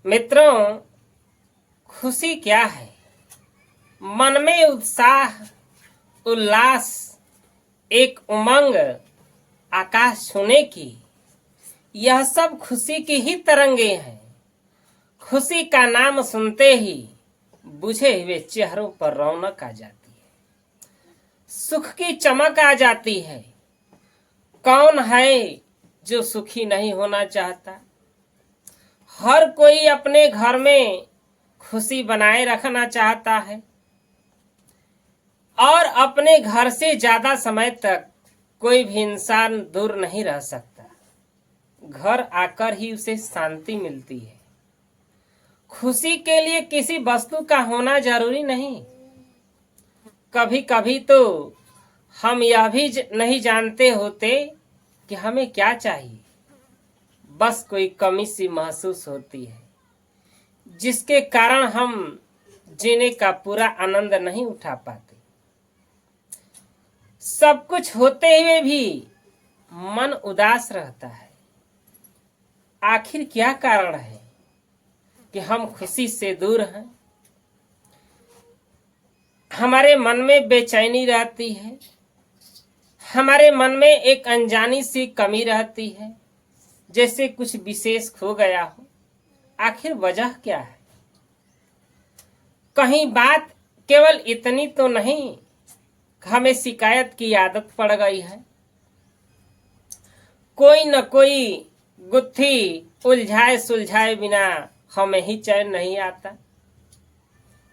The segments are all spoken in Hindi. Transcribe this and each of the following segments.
मित्रों, खुशी क्या है? मन में उत्साह, उल्लास, एक उमंग, आकाश छूने की, यह सब खुशी की ही तरंगे हैं। खुशी का नाम सुनते ही बुझे हुए चेहरों पर रौनक आ जाती है, सुख की चमक आ जाती है। कौन है जो सुखी नहीं होना चाहता? हर कोई अपने घर में खुशी बनाए रखना चाहता है और अपने घर से ज्यादा समय तक कोई भी इंसान दूर नहीं रह सकता। घर आकर ही उसे शांति मिलती है। खुशी के लिए किसी वस्तु का होना जरूरी नहीं। कभी कभी तो हम यह भी नहीं जानते होते कि हमें क्या चाहिए। बस कोई कमी सी महसूस होती है जिसके कारण हम जीने का पूरा आनंद नहीं उठा पाते। सब कुछ होते हुए भी मन उदास रहता है। आखिर क्या कारण है कि हम खुशी से दूर हैं? हमारे मन में बेचैनी रहती है, हमारे मन में एक अनजानी सी कमी रहती है, जैसे कुछ विशेष खो गया हो। आखिर वजह क्या है? कहीं बात केवल इतनी तो नहीं कि हमें शिकायत की आदत पड़ गई है। कोई न कोई गुत्थी उलझाए सुलझाए बिना हमें ही चैन नहीं आता।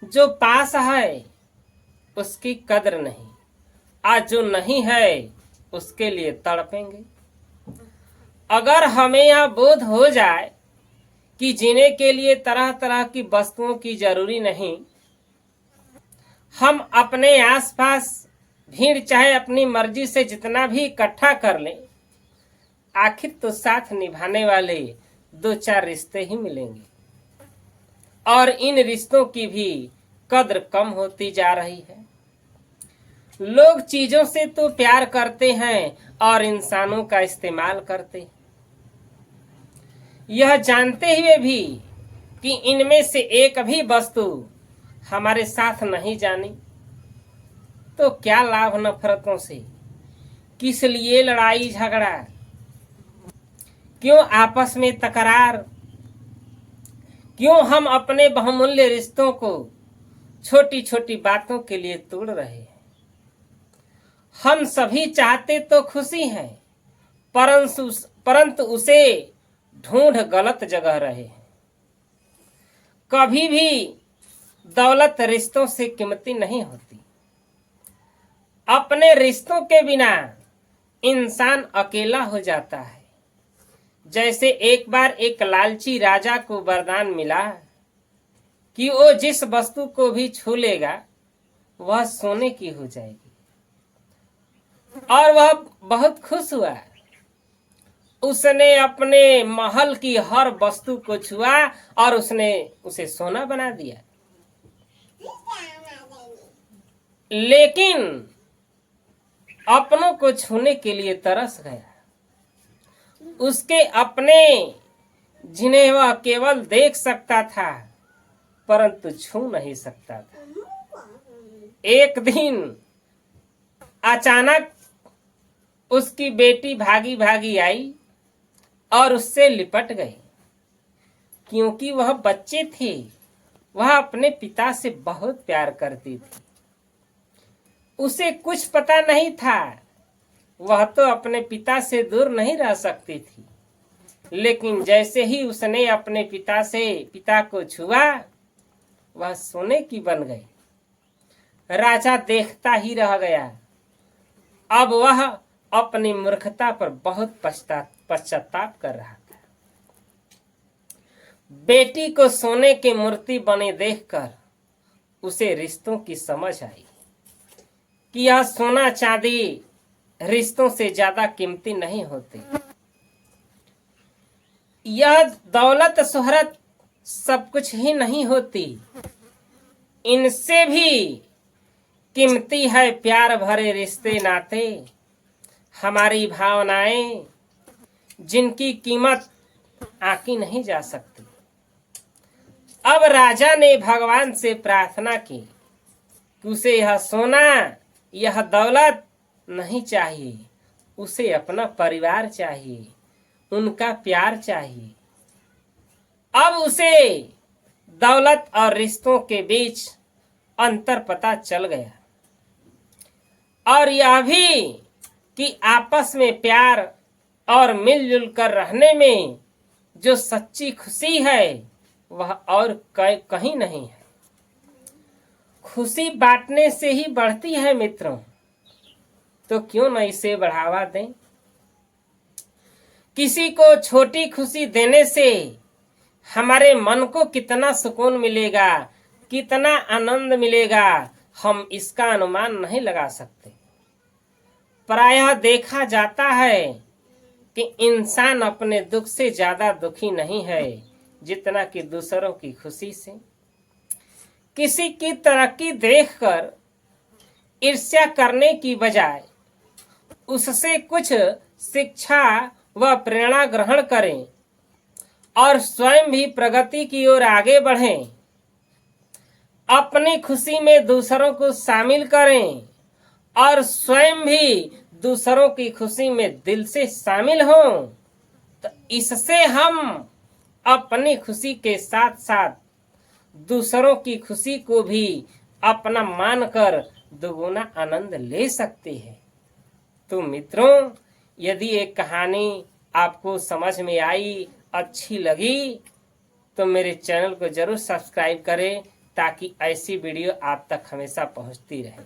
जो पास है उसकी कदर नहीं, आज जो नहीं है उसके लिए तड़पेंगे। अगर हमें यह बोध हो जाए कि जीने के लिए तरह तरह की वस्तुओं की जरूरी नहीं, हम अपने आसपास भीड़ चाहे अपनी मर्जी से जितना भी इकट्ठा कर लें, आखिर तो साथ निभाने वाले दो चार रिश्ते ही मिलेंगे और इन रिश्तों की भी कद्र कम होती जा रही है। लोग चीजों से तो प्यार करते हैं और इंसानों का इस्तेमाल करते हैं, यह जानते हुए भी कि इनमें से एक भी वस्तु हमारे साथ नहीं जानी। तो क्या लाभ नफरतों से? किस लिए लड़ाई झगड़ा? क्यों आपस में तकरार? क्यों हम अपने बहुमूल्य रिश्तों को छोटी छोटी बातों के लिए तोड़ रहे हैं? हम सभी चाहते तो खुशी हैं, परंतु उसे ढूंढ गलत जगह रहे हैं। कभी भी दौलत रिश्तों से कीमती नहीं होती। अपने रिश्तों के बिना इंसान अकेला हो जाता है। जैसे एक बार एक लालची राजा को वरदान मिला कि वो जिस वस्तु को भी छू लेगा वह सोने की हो जाएगी, और वह बहुत खुश हुआ। उसने अपने महल की हर वस्तु को छुआ और उसने उसे सोना बना दिया। लेकिन अपनों को छूने के लिए तरस गया। उसके अपने जिन्हें वह केवल देख सकता था परंतु छू नहीं सकता था। एक दिन अचानक उसकी बेटी भागी भागी आई और उससे लिपट गई। क्योंकि वह बच्चे थे, वह अपने पिता से बहुत प्यार करती थी। उसे कुछ पता नहीं था, वह तो अपने पिता से दूर नहीं रह सकती थी। लेकिन जैसे ही उसने अपने पिता को छुआ, वह सोने की बन गई। राजा देखता ही रह गया। अब वह अपनी मूर्खता पर बहुत पश्चाताप कर रहा था। बेटी को सोने की मूर्ति बने देखकर उसे रिश्तों की समझ आई कि यह सोना चांदी रिश्तों से ज्यादा कीमती नहीं होते। यह दौलत शोहरत सब कुछ ही नहीं होती, इनसे भी कीमती है प्यार भरे रिश्ते नाते, हमारी भावनाएं जिनकी कीमत आंकी नहीं जा सकती। अब राजा ने भगवान से प्रार्थना की कि उसे यह सोना यह दौलत नहीं चाहिए, उसे अपना परिवार चाहिए, उनका प्यार चाहिए। अब उसे दौलत और रिश्तों के बीच अंतर पता चल गया और यह भी कि आपस में प्यार और मिलजुल कर रहने में जो सच्ची खुशी है वह और कहीं नहीं है। खुशी बांटने से ही बढ़ती है मित्रों, तो क्यों न इसे बढ़ावा दें। किसी को छोटी खुशी देने से हमारे मन को कितना सुकून मिलेगा, कितना आनंद मिलेगा, हम इसका अनुमान नहीं लगा सकते। प्रायः देखा जाता है कि इंसान अपने दुख से ज्यादा दुखी नहीं है जितना कि दूसरों की खुशी से। किसी की तरक्की देखकर ईर्ष्या करने की बजाय उससे कुछ शिक्षा व प्रेरणा ग्रहण करें और स्वयं भी प्रगति की ओर आगे बढ़ें। अपनी खुशी में दूसरों को शामिल करें और स्वयं भी दूसरों की खुशी में दिल से शामिल हों, तो इससे हम अपनी खुशी के साथ साथ दूसरों की खुशी को भी अपना मानकर दुगुना आनंद ले सकते हैं। तो मित्रों, यदि एक कहानी आपको समझ में आई, अच्छी लगी, तो मेरे चैनल को जरूर सब्सक्राइब करें ताकि ऐसी वीडियो आप तक हमेशा पहुंचती रहे।